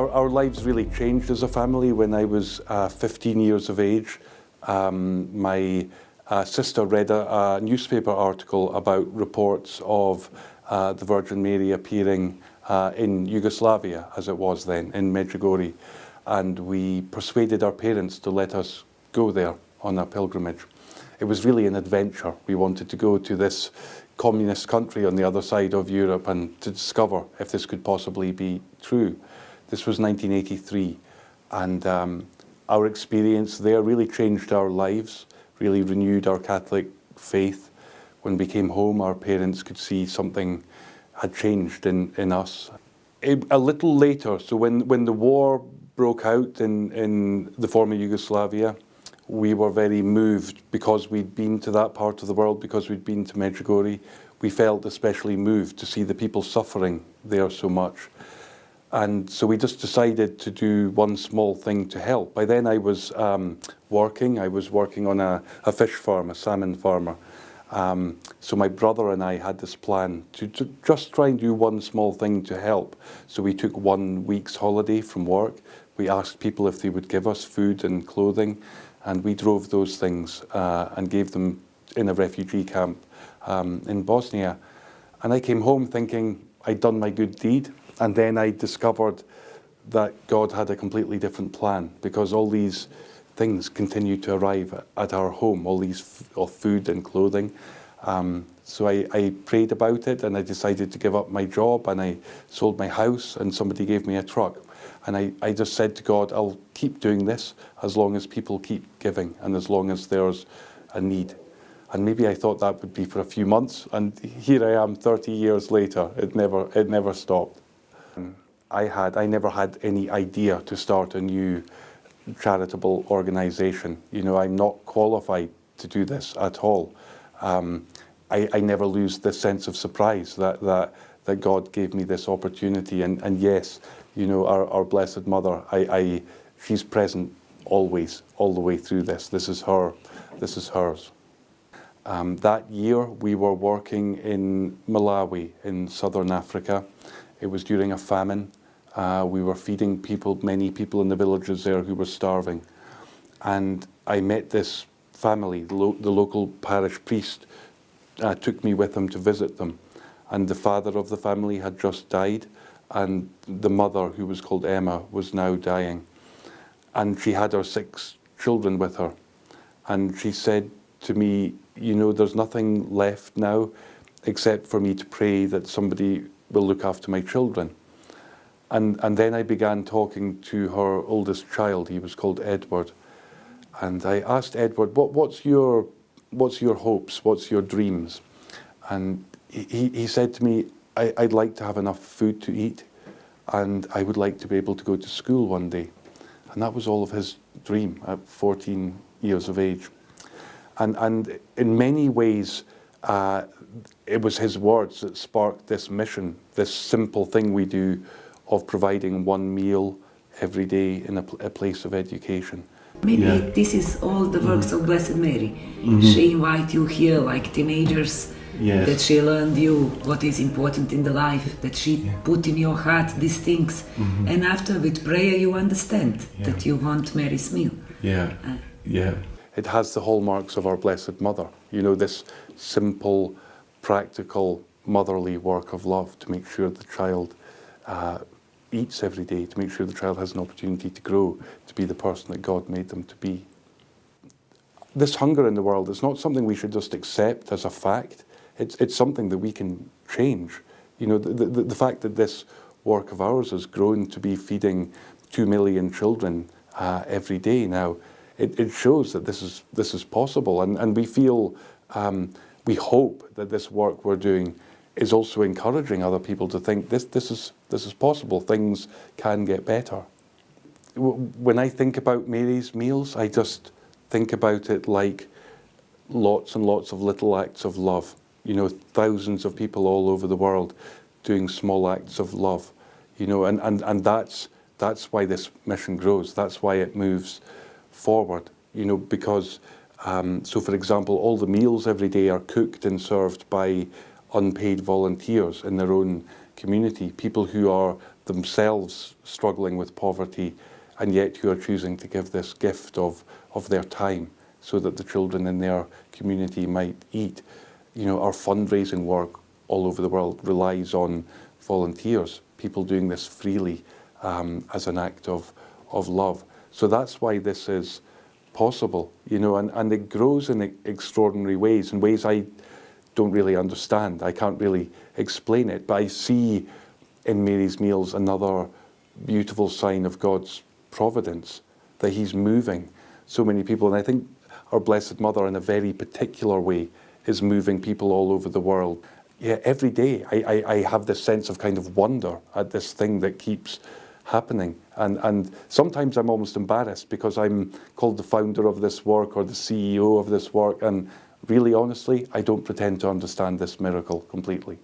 our lives really changed as a family. When I was 15 years of age, my sister read a newspaper article about reports of the Virgin Mary appearing in Yugoslavia, as it was then, in Medjugorje. And we persuaded our parents to let us go there on a pilgrimage. It was really an adventure. We wanted to go to this communist country on the other side of Europe and to discover if this could possibly be true. This was 1983, and our experience there really changed our lives, really renewed our Catholic faith. When we came home, our parents could see something had changed in us. A little later, so when the war broke out in the former Yugoslavia, we were very moved because we'd been to that part of the world, because we'd been to Medjugorje. We felt especially moved to see the people suffering there so much. And so we just decided to do one small thing to help. By then I was working. I was working on a fish farm, a salmon farmer. So my brother and I had this plan to just try and do one small thing to help. So we took 1 week's holiday from work. We asked people if they would give us food and clothing, and we drove those things and gave them in a refugee camp in Bosnia. And I came home thinking I'd done my good deed, and then I discovered that God had a completely different plan, because all these things continued to arrive at our home, all these food and clothing. So I prayed about it, and I decided to give up my job, and I sold my house, and somebody gave me a truck. And I just said to God, I'll keep doing this as long as people keep giving and as long as there's a need. And maybe I thought that would be for a few months, and here I am 30 years later. It never stopped. I never had any idea to start a new charitable organization. You know, I'm not qualified to do this at all. I never lose this sense of surprise that God gave me this opportunity. And yes, you know, our Blessed Mother, she's present always, all the way through this. This is hers. That year we were working in Malawi in southern Africa. It was during a famine. We were feeding many people in the villages there who were starving. And I met this family. The local parish priest took me with him to visit them. And the father of the family had just died, and the mother, who was called Emma, was now dying. And she had her 6 children with her. And she said to me, you know, there's nothing left now except for me to pray that somebody will look after my children. And then I began talking to her oldest child. He was called Edward. And I asked Edward, what's your hopes? What's your dreams? And he said to me, I'd like to have enough food to eat, and I would like to be able to go to school one day. And that was all of his dream at 14 years of age. And in many ways, it was his words that sparked this mission, this simple thing we do of providing one meal every day in a place of education. Maybe this is all the works of Blessed Mary. She invited you here like teenagers, that she learned you what is important in the life, that she put in your heart these things. And after with prayer you understand that you want Mary's meal. It has the hallmarks of our Blessed Mother. You know, this simple, practical, motherly work of love to make sure the child eats every day, to make sure the child has an opportunity to grow, to be the person that God made them to be. This hunger in the world is not something we should just accept as a fact. It's something that we can change. You know, the fact that this work of ours has grown to be feeding 2 million children every day now, it shows that this is possible, and we feel, we hope that this work we're doing is also encouraging other people to think this is possible. Things can get better. When I think about Mary's meals, I just think about it like lots and lots of little acts of love. You know, thousands of people all over the world doing small acts of love. You know, and that's why this mission grows. That's why it moves forward. You know, because so for example, all the meals every day are cooked and served by unpaid volunteers in their own community, people who are themselves struggling with poverty, and yet who are choosing to give this gift of their time so that the children in their community might eat. You know, our fundraising work all over the world relies on volunteers, people doing this freely as an act of love. So that's why this is possible, you know, and it grows in extraordinary ways, in ways I don't really understand. I can't really explain it, but I see in Mary's meals another beautiful sign of God's providence, that he's moving so many people. And I think our Blessed Mother, in a very particular way, is moving people all over the world. Yeah, every day I have this sense of kind of wonder at this thing that keeps happening. And sometimes I'm almost embarrassed because I'm called the founder of this work or the CEO of this work. And really, honestly, I don't pretend to understand this miracle completely.